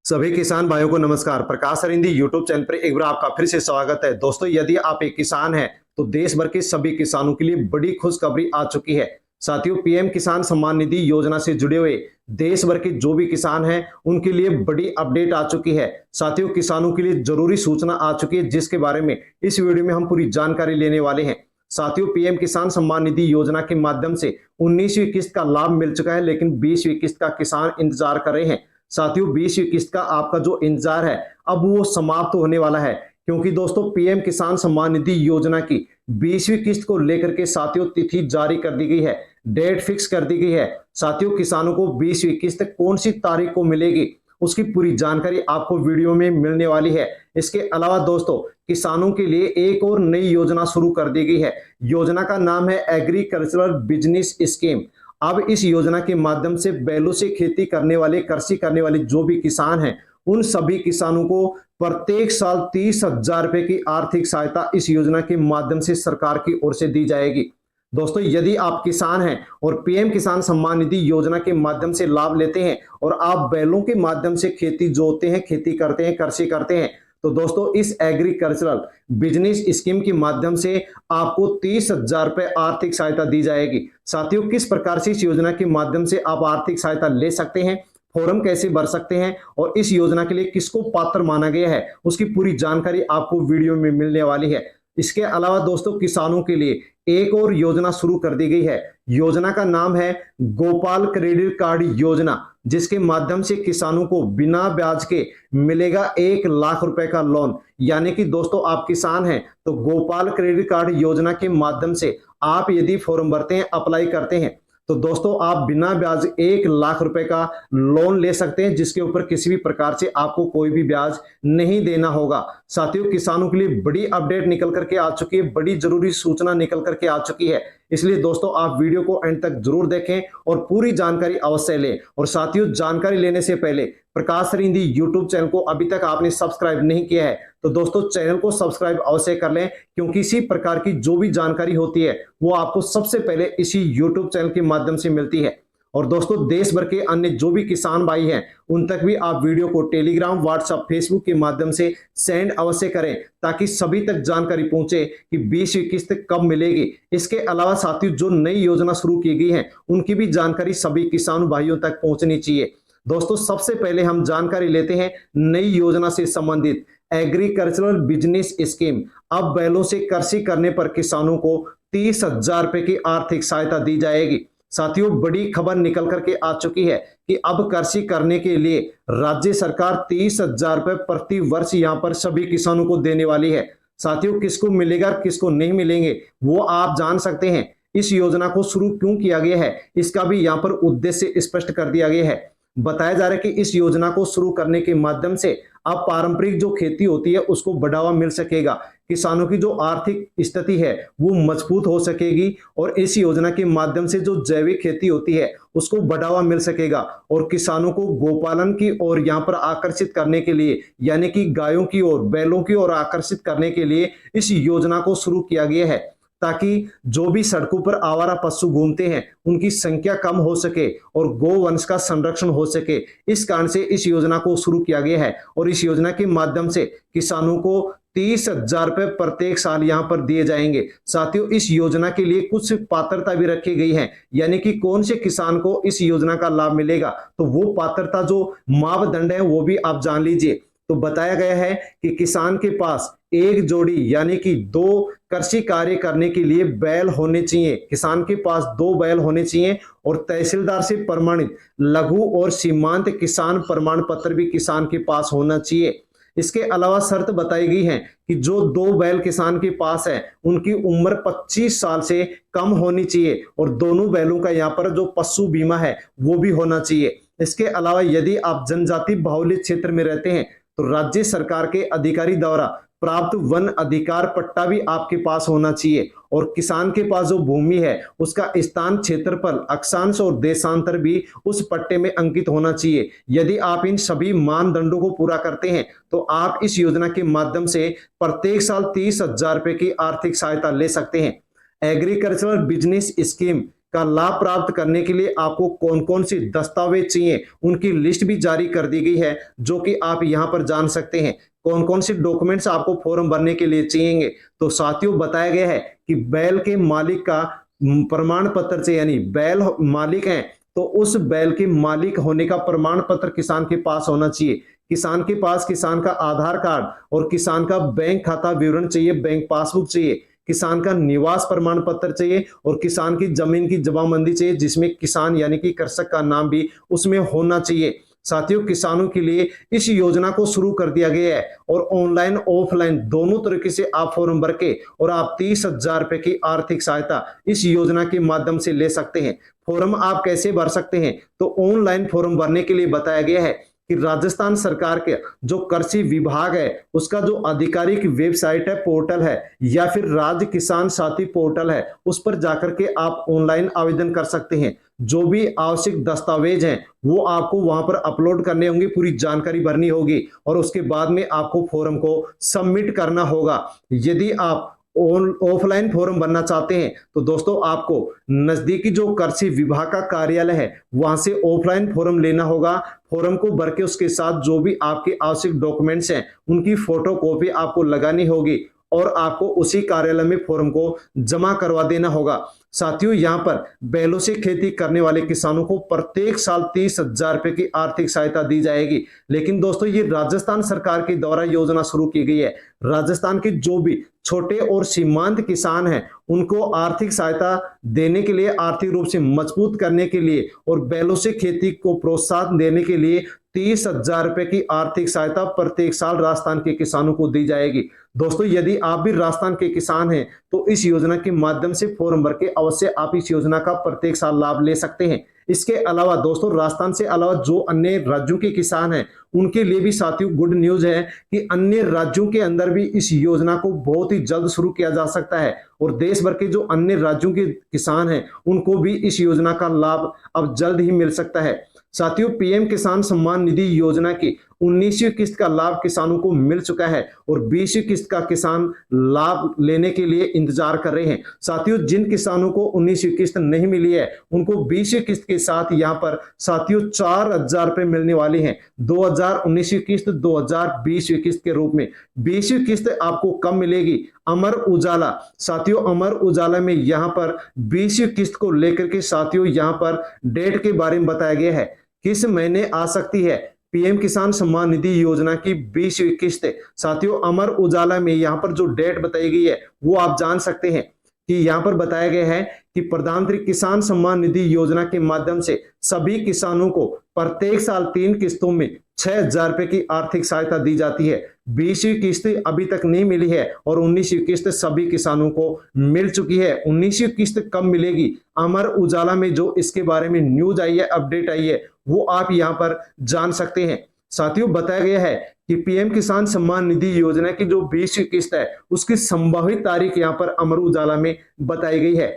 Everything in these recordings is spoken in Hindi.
सभी किसान भाइयों को नमस्कार। प्रकाश सरिंदी यूट्यूब चैनल पर एक बार आपका फिर से स्वागत है। दोस्तों, यदि आप एक किसान हैं तो देश भर के सभी किसानों के लिए बड़ी खुशखबरी आ चुकी है। साथियों, पीएम किसान सम्मान निधि योजना से जुड़े हुए देश भर के जो भी किसान हैं उनके लिए बड़ी अपडेट आ चुकी है। साथियों, किसानों के लिए जरूरी सूचना आ चुकी है जिसके बारे में इस वीडियो में हम पूरी जानकारी लेने वाले हैं। साथियों, पीएम किसान सम्मान निधि योजना के माध्यम से 19वीं किस्त का लाभ मिल चुका है, लेकिन 20वीं किस्त का किसान इंतजार कर रहे हैं। साथियों, 20वीं किस्त का आपका जो इंतजार है अब वो समाप्त होने वाला है, क्योंकि दोस्तों पीएम किसान सम्मान निधि योजना की 20वीं किस्त को लेकर के साथियों तिथि जारी कर दी गई है, डेट फिक्स कर दी गई है। साथियों, किसानों को 20वीं किस्त कौन सी तारीख को मिलेगी उसकी पूरी जानकारी आपको वीडियो में मिलने वाली है। इसके अलावा दोस्तों, किसानों के लिए एक और नई योजना शुरू कर दी गई है। योजना का नाम है एग्रीकल्चरल बिजनेस स्कीम। अब इस योजना के माध्यम से बैलों से खेती करने वाले, कृषि करने वाले जो भी किसान हैं उन सभी किसानों को प्रत्येक साल 30,000 रुपए की आर्थिक सहायता इस योजना के माध्यम से सरकार की ओर से दी जाएगी। दोस्तों, यदि आप किसान हैं और पीएम किसान सम्मान निधि योजना के माध्यम से लाभ लेते हैं और आप बैलों के माध्यम से खेती जोतते हैं, खेती करते हैं, कृषि करते हैं, तो दोस्तों इस एग्रीकल्चरल बिजनेस स्कीम के माध्यम से आपको 30,000 रुपए आर्थिक सहायता दी जाएगी। साथियों, किस प्रकार से इस योजना के माध्यम से आप आर्थिक सहायता ले सकते हैं, फॉर्म कैसे भर सकते हैं और इस योजना के लिए किसको पात्र माना गया है, उसकी पूरी जानकारी आपको वीडियो में मिलने वाली है। इसके अलावा दोस्तों, किसानों के लिए एक और योजना शुरू कर दी गई है। योजना का नाम है गोपाल क्रेडिट कार्ड योजना, जिसके माध्यम से किसानों को बिना ब्याज के मिलेगा 1 लाख रुपए का लोन। यानी कि दोस्तों, आप किसान हैं तो गोपाल क्रेडिट कार्ड योजना के माध्यम से आप यदि फॉर्म भरते हैं, अप्लाई करते हैं, तो दोस्तों आप बिना ब्याज 1 लाख रुपए का लोन ले सकते हैं, जिसके ऊपर किसी भी प्रकार से आपको कोई भी ब्याज नहीं देना होगा। साथियों, किसानों के लिए बड़ी अपडेट निकल करके आ चुकी है, बड़ी जरूरी सूचना निकल करके आ चुकी है। इसलिए दोस्तों आप वीडियो को अंत तक जरूर देखें और पूरी जानकारी अवश्य लें। और साथियों, जानकारी लेने से पहले प्रकाश सरिंदी यूट्यूब चैनल को अभी तक आपने सब्सक्राइब नहीं किया है तो दोस्तों चैनल को सब्सक्राइब अवश्य कर लें, क्योंकि इसी प्रकार की जो भी जानकारी होती है वो आपको सबसे पहले इसी यूट्यूब चैनल के माध्यम से मिलती है। और दोस्तों, देश भर के अन्य जो भी किसान भाई हैं उन तक भी आप वीडियो को टेलीग्राम, व्हाट्सएप, फेसबुक के माध्यम से सेंड अवश्य करें, ताकि सभी तक जानकारी पहुंचे कि 20वीं किस्त कब मिलेगी। इसके अलावा साथियों, जो नई योजना शुरू की गई है उनकी भी जानकारी सभी किसान भाइयों तक पहुंचनी चाहिए। दोस्तों, सबसे पहले हम जानकारी लेते हैं नई योजना से संबंधित एग्रीकल्चरल बिजनेस स्कीम। अब बैलों से कृषि करने पर किसानों को 30,000 रुपए की आर्थिक सहायता दी जाएगी। साथियों, बड़ी खबर निकल करके आ चुकी है कि अब कृषि करने के लिए राज्य सरकार 30,000 रुपए प्रति वर्ष यहां पर सभी किसानों को देने वाली है। साथियों, किसको मिलेगा किसको नहीं मिलेंगे वो आप जान सकते हैं। इस योजना को शुरू क्यों किया गया है इसका भी यहां पर उद्देश्य स्पष्ट कर दिया गया है। बताया जा रहा है कि इस योजना को शुरू करने के माध्यम से अब पारंपरिक जो खेती होती है उसको बढ़ावा मिल सकेगा, किसानों की जो आर्थिक स्थिति है वो मजबूत हो सकेगी और इस योजना के माध्यम से जो जैविक खेती होती है उसको बढ़ावा मिल सकेगा। और किसानों को गोपालन की ओर यहाँ पर आकर्षित करने के लिए, यानी कि गायों की ओर, बैलों की ओर आकर्षित करने के लिए इस योजना को शुरू किया गया है, ताकि जो भी सड़कों पर आवारा पशु घूमते हैं उनकी संख्या कम हो सके और गोवंश का संरक्षण हो सके। इस कारण से इस योजना को शुरू किया गया है और इस योजना के माध्यम से किसानों को 30,000 रुपए प्रत्येक साल यहां पर दिए जाएंगे। साथियों, इस योजना के लिए कुछ पात्रता भी रखी गई है, यानी कि कौन से किसान को इस योजना का लाभ मिलेगा, तो वो पात्रता जो मापदंड है वो भी आप जान लीजिए। तो बताया गया है कि किसान के पास एक जोड़ी यानी कि 2 कृषि कार्य करने के लिए बैल होने चाहिए, किसान के पास 2 बैल होने चाहिए और तहसीलदार से प्रमाणित लघु और सीमांत किसान प्रमाण पत्र भी किसान के पास होना चाहिए। इसके अलावा शर्त बताई गई है कि जो 2 बैल किसान के पास है उनकी उम्र 25 साल से कम होनी चाहिए और दोनों बैलों का यहाँ पर जो पशु बीमा है वो भी होना चाहिए। इसके अलावा यदि आप जनजाति बाहुल्य क्षेत्र में रहते हैं तो राज्य सरकार के अधिकारी द्वारा प्राप्त वन अधिकार पट्टा भी आपके पास होना चाहिए और किसान के पास जो भूमि है उसका स्थान, क्षेत्रफल, अक्षांश और देशांतर भी उस पट्टे में अंकित होना चाहिए। यदि आप इन सभी मानदंडों को पूरा करते हैं तो आप इस योजना के माध्यम से प्रत्येक साल 30,000 रुपए की आर्थिक सहायता ले सकते हैं। एग्रीकल्चरल बिजनेस स्कीम का लाभ प्राप्त करने के लिए आपको कौन कौन सी दस्तावेज चाहिए उनकी लिस्ट भी जारी कर दी गई है, जो कि आप यहां पर जान सकते हैं। कौन कौन से डॉक्यूमेंट्स आपको फॉर्म भरने के लिए चाहिए, तो साथियों बताया गया है कि बैल के मालिक का प्रमाण पत्र चाहिए, यानी बैल मालिक हैं तो उस बैल के मालिक होने का प्रमाण पत्र किसान के पास होना चाहिए। किसान के पास किसान का आधार कार्ड और किसान का बैंक खाता विवरण चाहिए, बैंक पासबुक चाहिए, किसान का निवास प्रमाण पत्र चाहिए और किसान की जमीन की जमाबंदी चाहिए, जिसमें किसान यानी कि कृषक का नाम भी उसमें होना चाहिए। साथियों किसानों के लिए इस योजना को शुरू कर दिया गया है और ऑनलाइन ऑफलाइन दोनों तरीके से आप फॉर्म भर के और आप 30,000 रुपए की आर्थिक सहायता इस योजना के माध्यम से ले सकते हैं। फॉर्म आप कैसे भर सकते हैं, तो ऑनलाइन फॉर्म भरने के लिए बताया गया है कि राजस्थान सरकार के जो कृषि विभाग है उसका जो आधिकारिक वेबसाइट है, पोर्टल है, या फिर राज्य किसान साथी पोर्टल है, उस पर जाकर के आप ऑनलाइन आवेदन कर सकते हैं। जो भी आवश्यक दस्तावेज हैं वो आपको वहां पर अपलोड करने होंगे, पूरी जानकारी भरनी होगी और उसके बाद में आपको फॉर्म को सबमिट करना होगा। यदि आप ऑफलाइन फॉर्म भरना चाहते हैं तो दोस्तों आपको नजदीकी जो कृषि विभाग का कार्यालय है वहां से ऑफलाइन फॉर्म लेना होगा। फॉर्म को भर के उसके साथ जो भी आपके आवश्यक डॉक्यूमेंट्स हैं उनकी फोटो कॉपी आपको लगानी होगी और आपको उसी कार्यालय में फॉर्म को जमा करवा देना होगा। साथियों यहाँ पर बैलों से खेती करने वाले किसानों को प्रत्येक साल 30,000 रुपए की आर्थिक सहायता दी जाएगी। लेकिन दोस्तों ये राजस्थान सरकार के द्वारा योजना शुरू की गई है। राजस्थान के जो भी छोटे और सीमांत किसान हैं उनको आर्थिक सहायता देने के लिए, आर्थिक रूप से मजबूत करने के लिए और बैलों से खेती को प्रोत्साहन देने के लिए 30,000 रुपए की आर्थिक सहायता प्रत्येक साल राजस्थान के किसानों को दी जाएगी। दोस्तों यदि आप भी राजस्थान के किसान हैं तो इस योजना के माध्यम से फॉर्म भर के अवश्य आप इस योजना का प्रत्येक साल लाभ ले सकते हैं। इसके अलावा दोस्तों राजस्थान से अलावा जो अन्य राज्यों के किसान हैं उनके लिए भी साथियों गुड न्यूज है कि अन्य राज्यों के अंदर भी इस योजना को बहुत ही जल्द शुरू किया जा सकता है और देश भर के जो अन्य राज्यों के किसान हैं उनको भी इस योजना का लाभ अब जल्द ही मिल सकता है। साथियों पीएम किसान सम्मान निधि योजना की 19वीं किस्त का लाभ किसानों को मिल चुका है और 20वीं किस्त का किसान लाभ लेने के लिए इंतजार कर रहे हैं। साथियों जिन किसानों को 19वीं किस्त नहीं मिली है उनको 20वीं किस्त के साथ यहां पर साथियों 4,000 रुपए मिलने वाली हैं। 2019वीं किस्त 2020वीं किस्त के रूप में 20वीं किस्त आपको कब मिलेगी? अमर उजाला, साथियों अमर उजाला में यहां पर 20वीं किस्त को लेकर के साथियों यहां पर डेट के बारे में बताया गया है किस महीने आ सकती है पीएम किसान सम्मान निधि योजना की 20वीं किस्त। साथियों अमर उजाला में यहां पर जो डेट बताई गई है वो आप जान सकते हैं कि यहां पर बताया गया है कि प्रधानमंत्री किसान सम्मान निधि योजना के माध्यम से सभी किसानों को प्रत्येक साल 3 किस्तों में 6,000 रुपए की आर्थिक सहायता दी जाती है। 20वीं किस्त अभी तक नहीं मिली है और 19वीं किस्त सभी किसानों को मिल चुकी है। 19वीं किस्त कब मिलेगी? अमर उजाला में जो इसके बारे में न्यूज आई है, अपडेट आई है, वो आप यहां पर जान सकते हैं। साथियों बताया गया है कि पीएम किसान सम्मान निधि योजना की जो 20वीं किस्त है उसकी संभावित तारीख यहां पर अमर उजाला में बताई गई है।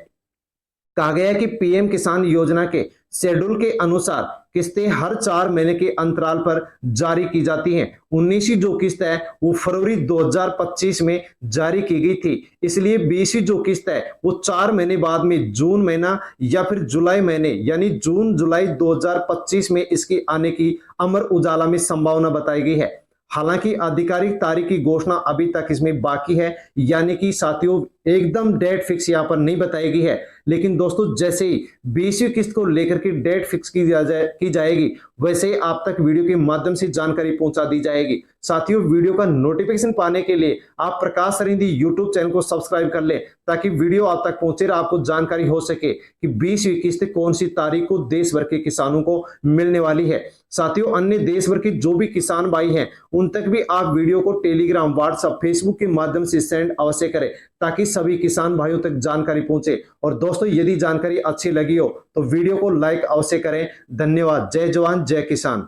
कहा गया है कि पीएम किसान योजना के शेड्यूल के अनुसार किस्तें हर 4 महीने के अंतराल पर जारी की जाती हैं। 19वीं जो किस्त है वो फरवरी 2025 में जारी की गई थी, इसलिए 20वीं जो किस्त है वो 4 महीने बाद में जून महीना या फिर जुलाई महीने यानी जून जुलाई 2025 में इसकी आने की अमर उजाला में संभावना बताई गई है। हालांकि आधिकारिक तारीख की घोषणा अभी तक इसमें बाकी है, यानी कि साथियों एकदम डेट फिक्स यहां पर नहीं बताई गई है। लेकिन दोस्तों जैसे ही 20वीं किस्त को लेकर के डेट फिक्स की जाएगी वैसे ही आप तक वीडियो के माध्यम से जानकारी पहुंचा दी जाएगी। साथियों वीडियो का नोटिफिकेशन पाने के लिए आप प्रकाश सरिंदी यूट्यूब चैनल को सब्सक्राइब कर ले ताकि वीडियो आप तक पहुंचे और आपको जानकारी हो सके कि 20वीं किस्त कौन सी तारीख को देश भर के किसानों को मिलने वाली है। साथियों अन्य देश भर के जो भी किसान भाई हैं उन तक भी आप वीडियो को टेलीग्राम, व्हाट्सएप, फेसबुक के माध्यम से सेंड अवश्य करें ताकि सभी किसान भाइयों तक जानकारी पहुंचे। और दोस्तों यदि जानकारी अच्छी लगी हो तो वीडियो को लाइक अवश्य करें। धन्यवाद। जय जवान जय किसान।